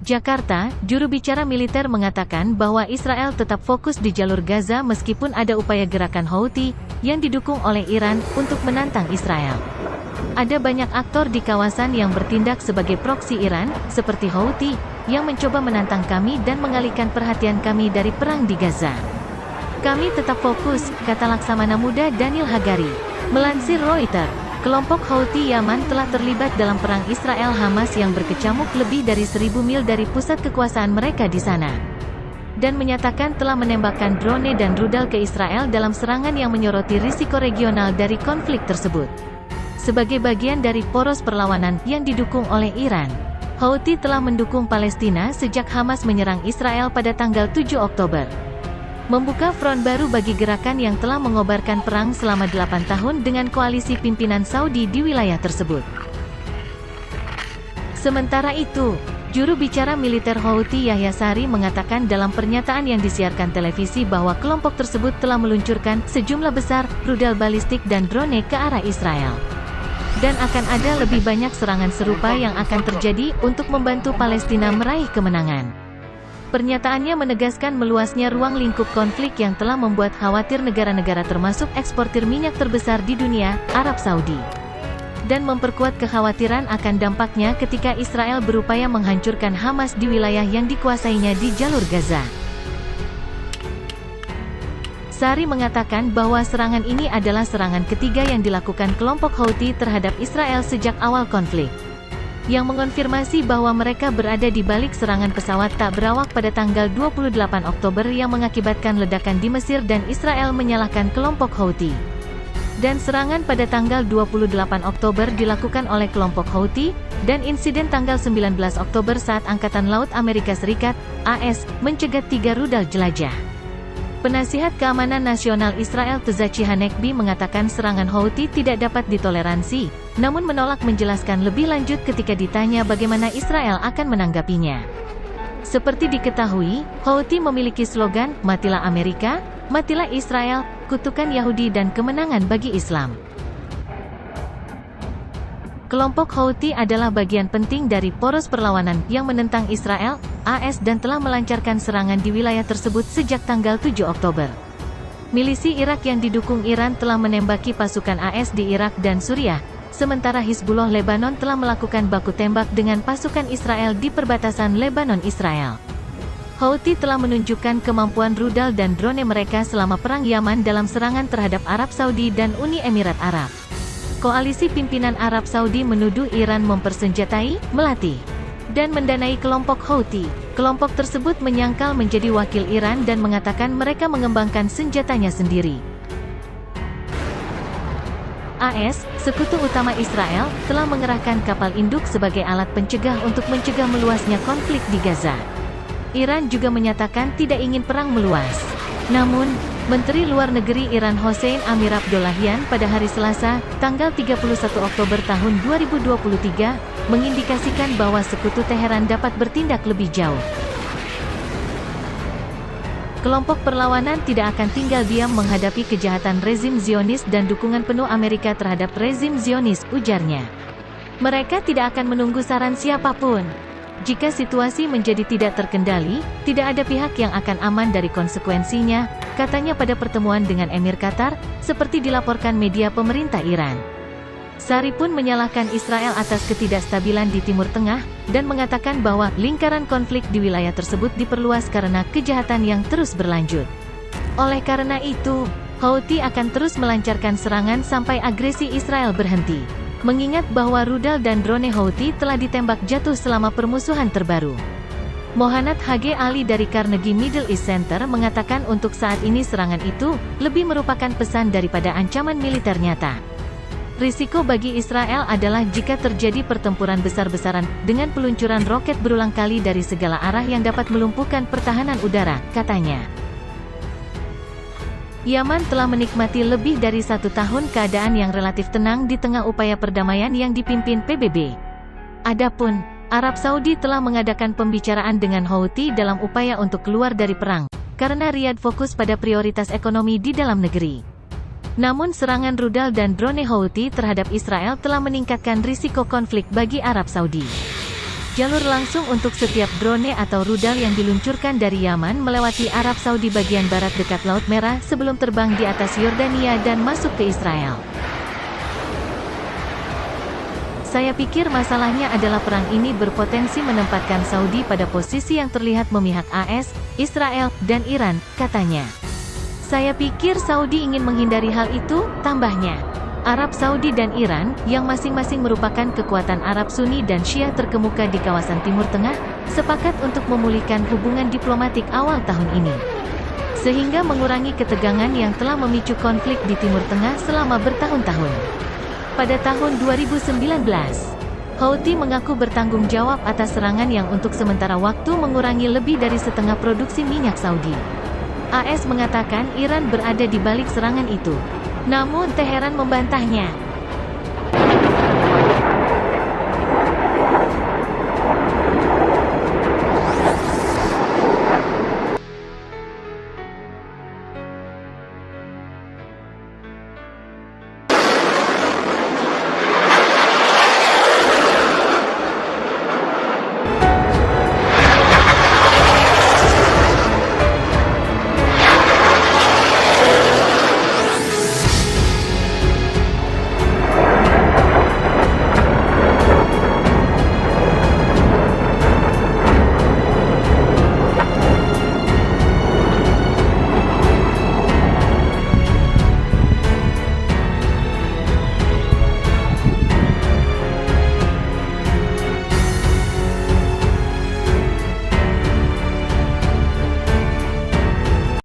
Jakarta, juru bicara militer mengatakan bahwa Israel tetap fokus di jalur Gaza meskipun ada upaya gerakan Houthi, yang didukung oleh Iran, untuk menantang Israel. Ada banyak aktor di kawasan yang bertindak sebagai proksi Iran, seperti Houthi, yang mencoba menantang kami dan mengalihkan perhatian kami dari perang di Gaza. Kami tetap fokus, kata Laksamana Muda Daniel Hagari. Melansir Reuters, kelompok Houthi Yaman telah terlibat dalam perang Israel-Hamas yang berkecamuk lebih dari 1.000 mil dari pusat kekuasaan mereka di sana. Dan menyatakan telah menembakkan drone dan rudal ke Israel dalam serangan yang menyoroti risiko regional dari konflik tersebut. Sebagai bagian dari poros perlawanan yang didukung oleh Iran, Houthi telah mendukung Palestina sejak Hamas menyerang Israel pada tanggal 7 Oktober. Membuka front baru bagi gerakan yang telah mengobarkan perang selama 8 tahun dengan koalisi pimpinan Saudi di wilayah tersebut. Sementara itu, juru bicara militer Houthi Yahya Sari mengatakan dalam pernyataan yang disiarkan televisi bahwa kelompok tersebut telah meluncurkan sejumlah besar rudal balistik dan drone ke arah Israel. Dan akan ada lebih banyak serangan serupa yang akan terjadi untuk membantu Palestina meraih kemenangan. Pernyataannya menegaskan meluasnya ruang lingkup konflik yang telah membuat khawatir negara-negara termasuk eksportir minyak terbesar di dunia, Arab Saudi. Dan memperkuat kekhawatiran akan dampaknya ketika Israel berupaya menghancurkan Hamas di wilayah yang dikuasainya di jalur Gaza. Sari mengatakan bahwa serangan ini adalah serangan ketiga yang dilakukan kelompok Houthi terhadap Israel sejak awal konflik, yang mengonfirmasi bahwa mereka berada di balik serangan pesawat tak berawak pada tanggal 28 Oktober yang mengakibatkan ledakan di Mesir dan Israel menyalahkan kelompok Houthi. Dan serangan pada tanggal 28 Oktober dilakukan oleh kelompok Houthi, dan insiden tanggal 19 Oktober saat Angkatan Laut Amerika Serikat, AS, mencegat 3 rudal jelajah. Penasihat Keamanan Nasional Israel Tzachi Hanekbi mengatakan serangan Houthi tidak dapat ditoleransi, namun menolak menjelaskan lebih lanjut ketika ditanya bagaimana Israel akan menanggapinya. Seperti diketahui, Houthi memiliki slogan, "Matilah Amerika, matilah Israel, kutukan Yahudi dan kemenangan bagi Islam." Kelompok Houthi adalah bagian penting dari poros perlawanan yang menentang Israel, AS dan telah melancarkan serangan di wilayah tersebut sejak tanggal 7 Oktober. Milisi Irak yang didukung Iran telah menembaki pasukan AS di Irak dan Suriah, sementara Hizbullah Lebanon telah melakukan baku tembak dengan pasukan Israel di perbatasan Lebanon-Israel. Houthi telah menunjukkan kemampuan rudal dan drone mereka selama perang Yaman dalam serangan terhadap Arab Saudi dan Uni Emirat Arab. Koalisi pimpinan Arab Saudi menuduh Iran mempersenjatai, melatih, dan mendanai kelompok Houthi. Kelompok tersebut menyangkal menjadi wakil Iran dan mengatakan mereka mengembangkan senjatanya sendiri. AS, sekutu utama Israel, telah mengerahkan kapal induk sebagai alat pencegah untuk mencegah meluasnya konflik di Gaza. Iran juga menyatakan tidak ingin perang meluas. Namun, Menteri Luar Negeri Iran Hossein Amir-Abdollahian pada hari Selasa, tanggal 31 Oktober tahun 2023, mengindikasikan bahwa sekutu Teheran dapat bertindak lebih jauh. Kelompok perlawanan tidak akan tinggal diam menghadapi kejahatan rezim Zionis dan dukungan penuh Amerika terhadap rezim Zionis, ujarnya. Mereka tidak akan menunggu saran siapapun. Jika situasi menjadi tidak terkendali, tidak ada pihak yang akan aman dari konsekuensinya, katanya pada pertemuan dengan Emir Qatar, seperti dilaporkan media pemerintah Iran. Sari pun menyalahkan Israel atas ketidakstabilan di Timur Tengah, dan mengatakan bahwa lingkaran konflik di wilayah tersebut diperluas karena kejahatan yang terus berlanjut. Oleh karena itu, Houthi akan terus melancarkan serangan sampai agresi Israel berhenti. Mengingat bahwa rudal dan drone Houthi telah ditembak jatuh selama permusuhan terbaru. Mohanad H.G. Ali dari Carnegie Middle East Center mengatakan untuk saat ini serangan itu lebih merupakan pesan daripada ancaman militer nyata. Risiko bagi Israel adalah jika terjadi pertempuran besar-besaran dengan peluncuran roket berulang kali dari segala arah yang dapat melumpuhkan pertahanan udara, katanya. Yaman telah menikmati lebih dari 1 tahun keadaan yang relatif tenang di tengah upaya perdamaian yang dipimpin PBB. Adapun, Arab Saudi telah mengadakan pembicaraan dengan Houthi dalam upaya untuk keluar dari perang, karena Riyadh fokus pada prioritas ekonomi di dalam negeri. Namun serangan rudal dan drone Houthi terhadap Israel telah meningkatkan risiko konflik bagi Arab Saudi. jalur langsung untuk setiap drone atau rudal yang diluncurkan dari Yaman melewati Arab Saudi bagian barat dekat Laut Merah sebelum terbang di atas Yordania dan masuk ke Israel. Saya pikir masalahnya adalah perang ini berpotensi menempatkan Saudi pada posisi yang terlihat memihak AS, Israel, dan Iran, katanya. Saya pikir Saudi ingin menghindari hal itu, tambahnya. Arab Saudi dan Iran, yang masing-masing merupakan kekuatan Arab Sunni dan Syiah terkemuka di kawasan Timur Tengah, sepakat untuk memulihkan hubungan diplomatik awal tahun ini. Sehingga mengurangi ketegangan yang telah memicu konflik di Timur Tengah selama bertahun-tahun. Pada tahun 2019, Houthi mengaku bertanggung jawab atas serangan yang untuk sementara waktu mengurangi lebih dari setengah produksi minyak Saudi. AS mengatakan Iran berada di balik serangan itu. Namun Teheran membantahnya.